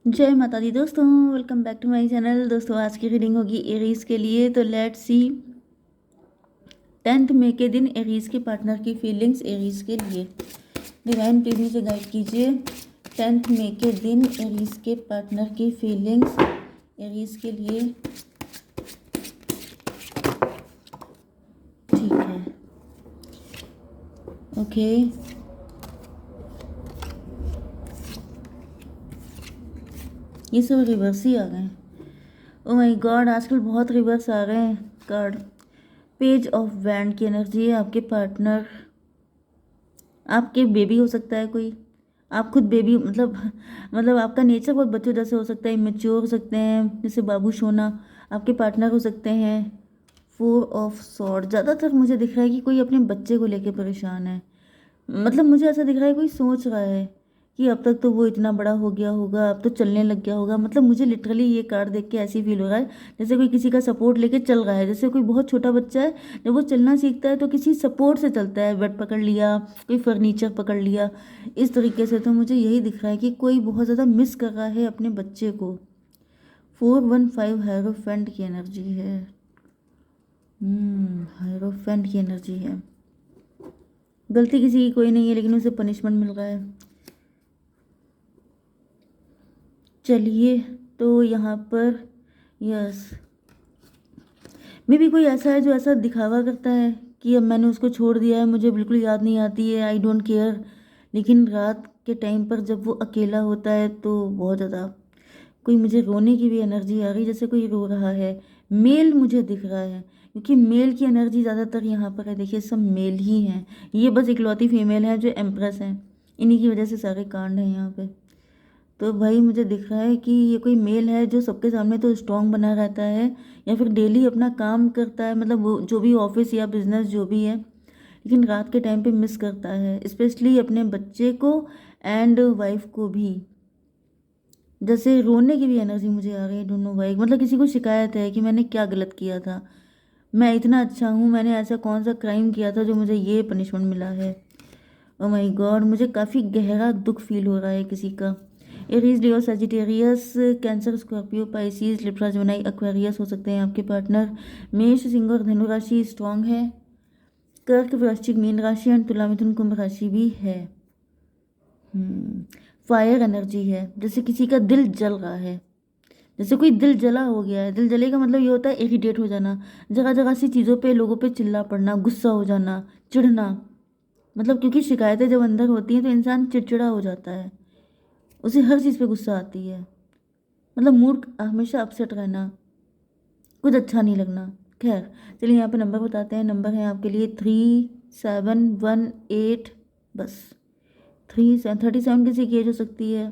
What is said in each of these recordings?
जय माता दी दोस्तों, welcome back to my channel. दोस्तों आज की रीडिंग होगी एरीज के लिए। तो लेट्स सी 10 मई के दिन एरीज के पार्टनर की फीलिंग्स एरीज के लिए। डिवाइन प्लीज मुझे गाइड कीजिए। 10 मई के दिन एरीज के पार्टनर की फीलिंग्स एरीज के लिए। ठीक है, ओके। ये सब रिवर्स ही आ गए। ओ माय गॉड, आजकल बहुत रिवर्स आ रहे हैं कार्ड। पेज ऑफ वैंड की एनर्जी है। आपके पार्टनर आपके बेबी हो सकता है कोई, आप खुद बेबी मतलब आपका नेचर बहुत बच्चों जैसे हो सकता है, इमेच्योर हो सकते हैं, जैसे बाबू सोना। आपके पार्टनर हो सकते हैं। 4 ऑफ सॉर्ड, ज़्यादातर मुझे दिख रहा है कि कोई अपने बच्चे को लेके परेशान है। मतलब मुझे ऐसा दिख रहा है कोई सोच रहा है कि अब तक तो वो इतना बड़ा हो गया होगा, अब तो चलने लग गया होगा। मतलब मुझे लिटरली ये कार्ड देख के ऐसी फील हो रहा है जैसे कोई किसी का सपोर्ट लेके चल रहा है। जैसे कोई बहुत छोटा बच्चा है, जब वो चलना सीखता है तो किसी सपोर्ट से चलता है, बेड पकड़ लिया, कोई फर्नीचर पकड़ लिया, इस तरीके से। तो मुझे यही दिख रहा है कि कोई बहुत ज़्यादा मिस कर रहा है अपने बच्चे को। 415 हायरोफेंट की एनर्जी है। हायरोफेंट की एनर्जी है। गलती किसी की कोई नहीं है, लेकिन उसे पनिशमेंट मिल रहा है। चलिए, तो यहाँ पर यस, मे भी कोई ऐसा है जो ऐसा दिखावा करता है कि अब मैंने उसको छोड़ दिया है, मुझे बिल्कुल याद नहीं आती है, आई डोंट केयर। लेकिन रात के टाइम पर जब वो अकेला होता है तो बहुत ज़्यादा कोई मुझे रोने की भी एनर्जी आ रही, जैसे कोई रो रहा है। मेल मुझे दिख रहा है, क्योंकि मेल की एनर्जी ज़्यादातर यहाँ पर है। देखिए, सब मेल ही हैं। ये बस इकलौती फीमेल है जो एम्प्रेस हैं। इन्हीं की वजह से सारे कांड हैं यहाँ पे। तो भाई मुझे दिख रहा है कि ये कोई मेल है जो सबके सामने तो स्ट्रांग बना रहता है, या फिर डेली अपना काम करता है, मतलब वो जो भी ऑफिस या बिजनेस जो भी है, लेकिन रात के टाइम पे मिस करता है, स्पेशली अपने बच्चे को एंड वाइफ को भी। जैसे रोने की भी एनर्जी मुझे आ रही है, दोनों वाइफ, मतलब किसी को शिकायत है कि मैंने क्या गलत किया था, मैं इतना अच्छा हूँ, मैंने ऐसा कौन सा क्राइम किया था जो मुझे ये पनिशमेंट मिला है। ओ माय गॉड, मुझे काफ़ी गहरा दुख फील हो रहा है किसी का। Aries, Leo, Sagittarius, Cancer, Scorpio, Pisces, Libra, जोनाई, एक्वेरियस हो सकते हैं आपके पार्टनर। मेष, सिंह और धनु राशि स्ट्रांग है। कर्क, वृश्चिक, मीन राशि एंड तुला, मिथुन, कुंभ राशि भी है। फायर एनर्जी है, जैसे किसी का दिल जल रहा है, जैसे कोई दिल जला हो गया है। दिल जले का मतलब ये होता है इरिटेट हो जाना, जगह जगह सी चीज़ों पे लोगों पे चिल्ला पड़ना, गुस्सा हो जाना, चिढ़ना। मतलब क्योंकि शिकायतें जब अंदर होती हैं तो इंसान चिड़चिड़ा हो जाता है, उसे हर चीज़ पे गुस्सा आती है। मतलब मूड हमेशा अपसेट रहना, कुछ अच्छा नहीं लगना। खैर, चलिए यहाँ पे नंबर बताते हैं। नंबर है आपके लिए 3718। बस 37 किसी की एज हो सकती है,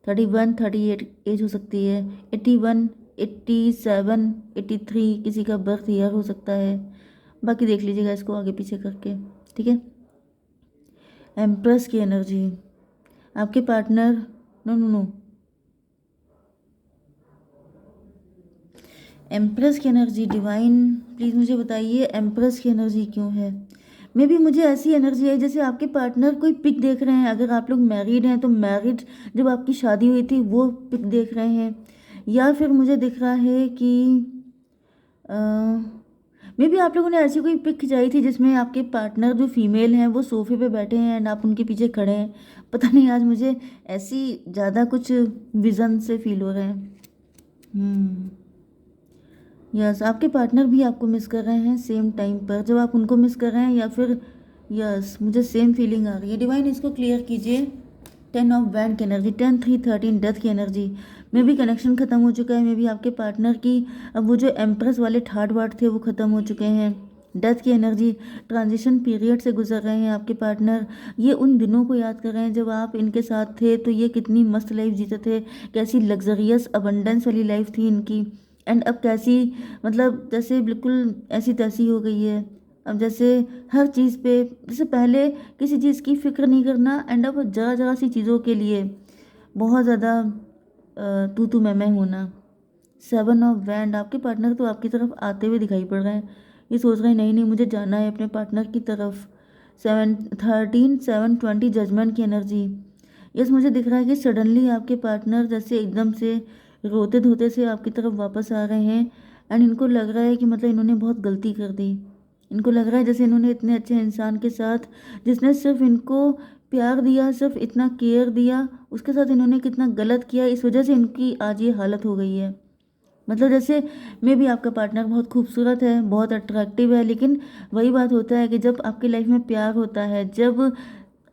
31 38 एज हो सकती है, 81 87 83 किसी का बर्थ ईयर हो सकता है। बाकी देख लीजिएगा इसको आगे पीछे करके, ठीक है। एम्प्रेस की एनर्जी, आपके partner, no no no, empress की एनर्जी। डिवाइन प्लीज़ मुझे बताइए एम्प्रेस की एनर्जी क्यों है। मे भी मुझे ऐसी एनर्जी है जैसे आपके पार्टनर कोई पिक देख रहे हैं। अगर आप लोग मैरिड हैं तो मैरिड जब आपकी शादी हुई थी वो पिक देख रहे हैं, या फिर मुझे दिख रहा है कि मे भी आप लोगों ने ऐसी कोई पिक खिंचाई थी जिसमें आपके पार्टनर जो फीमेल हैं वो सोफे पे बैठे हैं एंड आप उनके पीछे खड़े हैं। पता नहीं, आज मुझे ऐसी ज़्यादा कुछ विज़न से फील हो रहे हैं। यस, आपके पार्टनर भी आपको मिस कर रहे हैं सेम टाइम पर जब आप उनको मिस कर रहे हैं, या फिर यस, मुझे सेम फीलिंग आ रही है। डिवाइन इसको क्लियर कीजिए। 10 ऑफ वैंड की एनर्जी, 10 3 13 डेथ की एनर्जी। मे भी कनेक्शन ख़त्म हो चुका है, मे भी आपके पार्टनर की अब वो जो एम्प्रेस वाले ठाट बाट थे वो ख़त्म हो चुके हैं। डेथ की एनर्जी, ट्रांजिशन पीरियड से गुजर रहे हैं आपके पार्टनर। ये उन दिनों को याद कर रहे हैं जब आप इनके साथ थे तो ये कितनी मस्त लाइफ जीते थे, कैसी लग्जरियस अबंडेंस वाली लाइफ थी इनकी। एंड अब कैसी, मतलब जैसे बिल्कुल ऐसी तैसी हो गई है। अब जैसे हर चीज़ पे, जैसे पहले किसी चीज़ की फिक्र नहीं करना, एंड अब जगह जगह सी चीज़ों के लिए बहुत ज़्यादा तू तू मैं होना। 7 ऑफ वैंड, आपके पार्टनर तो आपकी तरफ आते हुए दिखाई पड़ रहे हैं। ये सोच रहे हैं नहीं नहीं मुझे जाना है अपने पार्टनर की तरफ। 7 13 7 20 जजमेंट की एनर्जी। यस, मुझे दिख रहा है कि सडनली आपके पार्टनर जैसे एकदम से रोते धोते से आपकी तरफ वापस आ रहे हैं। एंड इनको लग रहा है कि मतलब इन्होंने बहुत गलती कर दी। इनको लग रहा है जैसे इन्होंने इतने अच्छे इंसान के साथ, जिसने सिर्फ इनको प्यार दिया, सिर्फ इतना केयर दिया, उसके साथ इन्होंने कितना गलत किया, इस वजह से इनकी आज ये हालत हो गई है। मतलब जैसे मे भी आपका पार्टनर बहुत खूबसूरत है, बहुत अट्रैक्टिव है, लेकिन वही बात होता है कि जब आपकी लाइफ में प्यार होता है, जब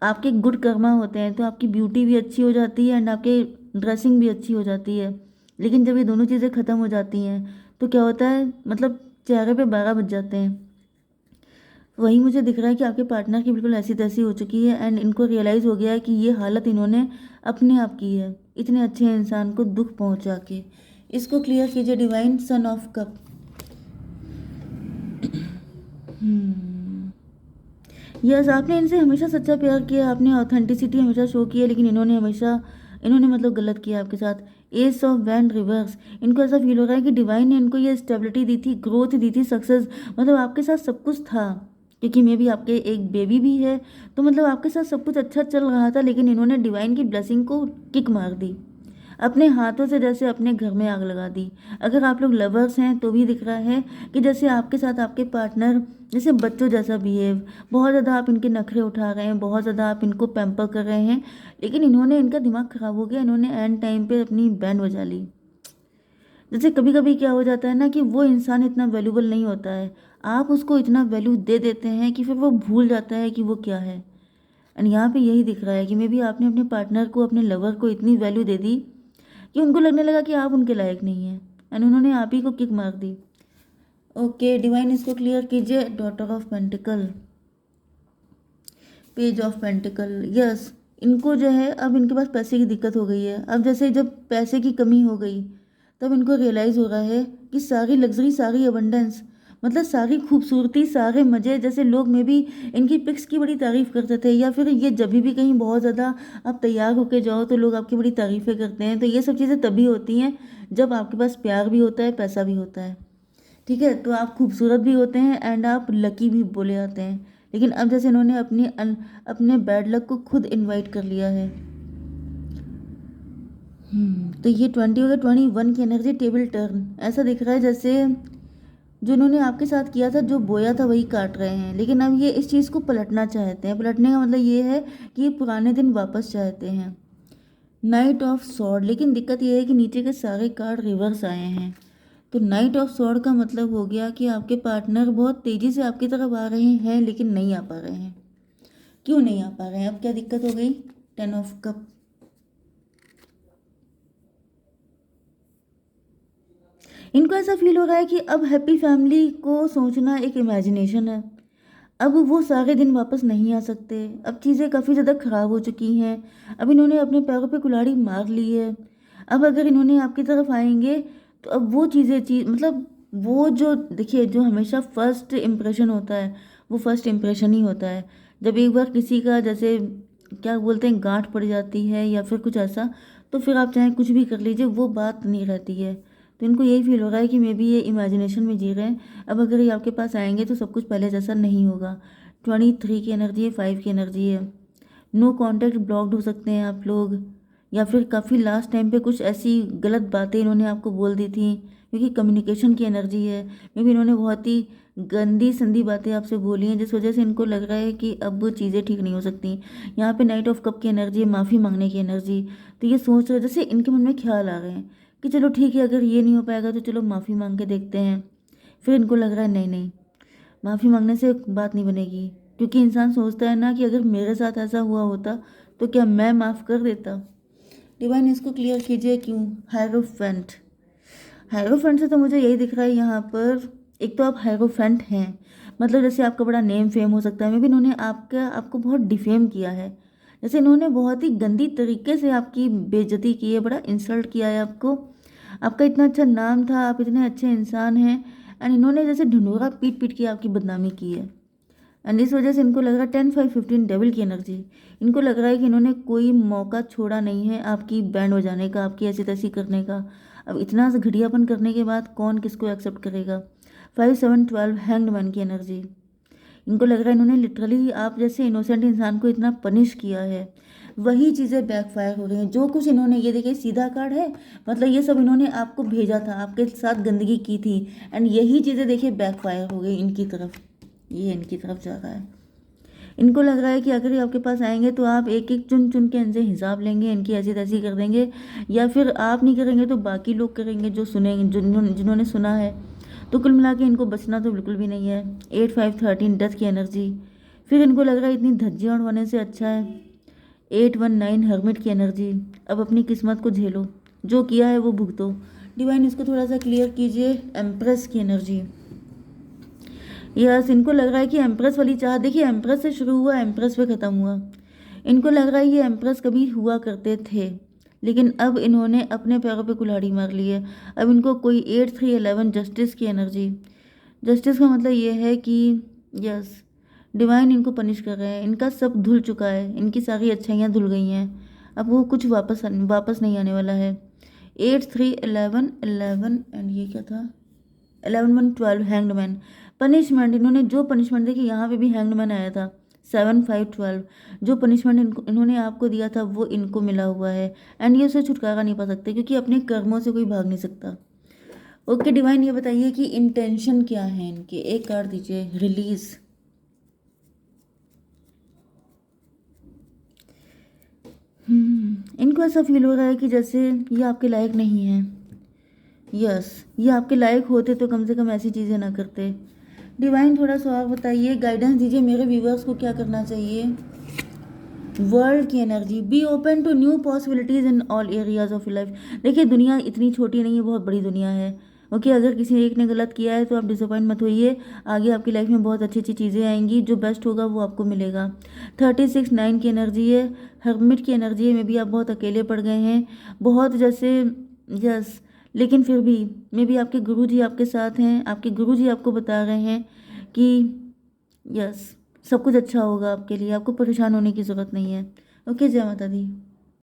आपके गुड कर्मा होते हैं, तो आपकी ब्यूटी भी अच्छी हो जाती है एंड आपके ड्रेसिंग भी अच्छी हो जाती है। लेकिन जब ये दोनों चीज़ें ख़त्म हो जाती हैं तो क्या होता है, मतलब चेहरे पे 12 बज जाते हैं। वही मुझे दिख रहा है कि आपके पार्टनर की बिल्कुल ऐसी तैसी हो चुकी है एंड इनको रियलाइज़ हो गया है कि ये हालत इन्होंने अपने आप की है, इतने अच्छे इंसान को दुख पहुंचा के। इसको क्लियर कीजिए divine, son of cup. Yes, आपने इनसे हमेशा सच्चा प्यार किया, आपने ऑथेंटिसिटी हमेशा शो की है, लेकिन इन्होंने मतलब गलत किया आपके साथ। एस ऑफ वैंड रिवर्स, इनको ऐसा फील हो रहा है कि डिवाइन ने इनको ये स्टेबिलिटी दी थी, ग्रोथ दी थी, सक्सेस, मतलब आपके साथ सब कुछ था, क्योंकि मे भी आपके एक बेबी भी है, तो मतलब आपके साथ सब कुछ अच्छा चल रहा था, लेकिन इन्होंने डिवाइन की ब्लेसिंग को किक मार दी, अपने हाथों से जैसे अपने घर में आग लगा दी। अगर आप लोग लवर्स हैं तो भी दिख रहा है कि जैसे आपके साथ आपके पार्टनर जैसे बच्चों जैसा बिहेव, बहुत ज़्यादा आप इनके नखरे उठा रहे हैं, बहुत ज़्यादा आप इनको पैम्पर कर रहे हैं, लेकिन इनका दिमाग ख़राब हो गया, इन्होंने एंड टाइम पे अपनी बैंड बजा ली। जैसे कभी कभी क्या हो जाता है ना कि वो इंसान इतना वैल्यूबल नहीं होता है, आप उसको इतना वैल्यू दे देते हैं कि फिर वो भूल जाता है कि वो क्या है। एंड यहाँ पे यही दिख रहा है कि मे बी आपने अपने पार्टनर को, अपने लवर को इतनी वैल्यू दे दी कि उनको लगने लगा कि आप उनके लायक नहीं हैं एंड उन्होंने आप ही को किक मार दी। ओके डिवाइन, इसको क्लियर कीजिए। Daughter of pentacle, page of pentacle. Yes, इनको जो है अब इनके पास पैसे की दिक्कत हो गई है। अब जैसे जब पैसे की कमी हो गई तब इनको रियलाइज़ हो रहा है कि सारी लग्जरी, सारी अबंडेंस, मतलब सारी खूबसूरती, सारे मज़े, जैसे लोग में भी इनकी पिक्स की बड़ी तारीफ़ करते थे, या फिर ये जब भी कहीं बहुत ज़्यादा आप तैयार होके जाओ तो लोग आपकी बड़ी तारीफ़ें करते हैं, तो ये सब चीज़ें तभी होती हैं जब आपके पास प्यार भी होता है, पैसा भी होता है। ठीक है, तो आप खूबसूरत भी होते हैं एंड आप लकी भी बोले जाते हैं। लेकिन अब जैसे इन्होंने अपने बैड लक को खुद इनवाइट कर लिया है। तो ये 20 हो गया। 21 की एनर्जी, टेबल टर्न। ऐसा दिख रहा है जैसे जो इन्होंने आपके साथ किया था, जो बोया था वही काट रहे हैं, लेकिन अब ये इस चीज़ को पलटना चाहते हैं। पलटने का मतलब ये है कि ये पुराने दिन वापस चाहते हैं। नाइट ऑफ सॉर्ड, लेकिन दिक्कत ये है कि नीचे के सारे कार्ड रिवर्स आए हैं। तो नाइट ऑफ सॉर्ड का मतलब हो गया कि आपके पार्टनर बहुत तेज़ी से आपकी तरफ आ रहे हैं, लेकिन नहीं आ पा रहे हैं। क्यों नहीं आ पा रहे हैं, अब क्या दिक्कत हो गई? 10 ऑफ कप। इनको ऐसा फील हो रहा है कि अब हैप्पी फैमिली को सोचना एक इमेजिनेशन है। अब वो सारे दिन वापस नहीं आ सकते, अब चीज़ें काफ़ी ज़्यादा ख़राब हो चुकी हैं, अब इन्होंने अपने पैरों पे कुल्हाड़ी मार ली है। अब अगर इन्होंने आपकी तरफ आएंगे तो अब वो मतलब वो जो देखिए, जो हमेशा फर्स्ट इम्प्रेशन होता है वो फर्स्ट इम्प्रेशन ही होता है। जब एक बार किसी का जैसे क्या बोलते हैं गांठ पड़ जाती है या फिर कुछ ऐसा, तो फिर आप चाहे कुछ भी कर लीजिए, वो बात नहीं रहती है। तो इनको यही फील हो रहा है कि मे बी ये इमेजिनेशन में जी रहे हैं। अब अगर ये आपके पास आएंगे तो सब कुछ पहले जैसा नहीं होगा। 23 की एनर्जी है, 5 की एनर्जी है। नो कॉन्टैक्ट, ब्लॉक्ड हो सकते हैं आप लोग, या फिर काफ़ी लास्ट टाइम पे कुछ ऐसी गलत बातें इन्होंने आपको बोल दी थी, क्योंकि कम्युनिकेशन की एनर्जी है। मे बी इन्होंने बहुत ही गंदी संदी बातें आपसे बोली हैं, जिस वजह से इनको लग रहा है कि अब वो चीज़ें ठीक नहीं हो सकती। यहाँ पे नाइट ऑफ कप की एनर्जी है, माफ़ी मांगने की एनर्जी। तो ये सोच रहे, जैसे इनके मन में ख्याल आ रहे हैं कि चलो ठीक है, अगर ये नहीं हो पाएगा तो चलो माफ़ी मांग के देखते हैं। फिर इनको लग रहा है नहीं नहीं, माफ़ी मांगने से बात नहीं बनेगी, क्योंकि इंसान सोचता है ना कि अगर मेरे साथ ऐसा हुआ होता तो क्या मैं माफ़ कर देता। डिवाइन, इसको क्लियर कीजिए क्यों। हायरोफेंट, हायरोफेंट से तो मुझे यही दिख रहा है यहाँ पर, एक तो आप हायरोफेंट हैं, मतलब जैसे आपका बड़ा नेम फेम हो सकता है। मे भी इन्होंने आपको बहुत डिफेम किया है, जैसे इन्होंने बहुत ही गंदी तरीके से आपकी बेइज्जती की है, बड़ा इंसल्ट किया है आपको। आपका इतना अच्छा नाम था, आप इतने अच्छे इंसान हैं, एंड इन्होंने जैसे ढिंढोरा पीट पीट के आपकी बदनामी की है। एंड इस वजह से इनको लग रहा है 10 5 15 डेविल की एनर्जी। इनको लग रहा है कि इन्होंने कोई मौका छोड़ा नहीं है आपकी बैंड बजाने का, आपकी ऐसी तैसी करने का। अब इतना घटियापन करने के बाद कौन किसको एक्सेप्ट करेगा। 5 7 12 हैंग्ड मैन की एनर्जी। इनको लग रहा है इन्होंने लिटरली आप जैसे इनोसेंट इंसान को इतना पनिश किया है, वही चीज़ें बैकफायर हो रही हैं। जो कुछ इन्होंने, ये देखिए सीधा कार्ड है, मतलब ये सब इन्होंने आपको भेजा था, आपके साथ गंदगी की थी, एंड यही चीज़ें देखिए बैकफायर हो गई इनकी तरफ। ये इनकी तरफ जा रहा है। इनको लग रहा है कि अगर ये आपके पास आएंगे तो आप एक एक चुन चुन के इनसे हिसाब लेंगे, इनकी ऐसी तैसी कर देंगे, या फिर आप नहीं करेंगे तो बाकी लोग करेंगे जो सुनेंगे, जिन्होंने सुना है। तो कुल मिला के इनको बचना तो बिल्कुल भी नहीं है। 8 5 13 डेथ की एनर्जी। फिर इनको लग रहा है इतनी धज्जियां उड़वाने से अच्छा है 8 1 9 हर्मिट की एनर्जी। अब अपनी किस्मत को झेलो, जो किया है वो भुगतो। डिवाइन इसको थोड़ा सा क्लियर कीजिए। एम्प्रेस की एनर्जी। यस, इनको लग रहा है कि एम्प्रेस वाली चाह, देखिए एम्प्रेस से शुरू हुआ, एम्प्रेस पे ख़त्म हुआ। इनको लग रहा है ये एम्प्रेस कभी हुआ करते थे, लेकिन अब इन्होंने अपने पैरों पे कुल्हाड़ी मार ली है। अब इनको कोई 8 3 11 जस्टिस की एनर्जी। जस्टिस का मतलब ये है कि यस, डिवाइन इनको पनिश कर रहे हैं, इनका सब धुल चुका है, इनकी सारी अच्छाइयाँ धुल गई हैं, अब वो कुछ वापस नहीं आने वाला है। 8 3 11 एंड ये क्या था, 11 1 12 हैंग्ड। पनिशमेंट, इन्होंने जो पनिशमेंट देखी, यहाँ पे भी हैंग्ड आया था। 7 5 12 जो पनिशमेंट इन्होंने आपको दिया था वो इनको मिला हुआ है, एंड ये उसे छुटकारा नहीं पा सकते क्योंकि अपने कर्मों से कोई भाग नहीं सकता। ओके डिवाइन, ये बताइए कि इंटेंशन क्या है इनके। एक कार्ड दीजिए, रिलीज। इनको ऐसा फील हो रहा है कि जैसे ये आपके लायक नहीं है। यस, ये आपके लायक होते तो कम से कम ऐसी चीज़ें ना करते। डिवाइन थोड़ा सा और बताइए, गाइडेंस दीजिए मेरे व्यूवर्स को क्या करना चाहिए। वर्ल्ड की energy. Be open to new possibilities in all areas of life. देखिए दुनिया इतनी छोटी नहीं है, बहुत बड़ी दुनिया है। ओके, अगर किसी एक ने गलत किया है तो आप डिसअपॉइंट मत होइए, आगे आपकी लाइफ में बहुत अच्छी अच्छी चीज़ें आएंगी, जो बेस्ट होगा वो आपको मिलेगा। 36 9 की एनर्जी है, हर्मिट की एनर्जी है। मे बी आप बहुत अकेले पड़ गए हैं, बहुत जैसे, यस, लेकिन फिर भी मे बी आपके गुरुजी आपके साथ हैं, आपके गुरुजी आपको बता रहे हैं कि यस, सब कुछ अच्छा होगा आपके लिए, आपको परेशान होने की ज़रूरत नहीं है। ओके, जय माता दी।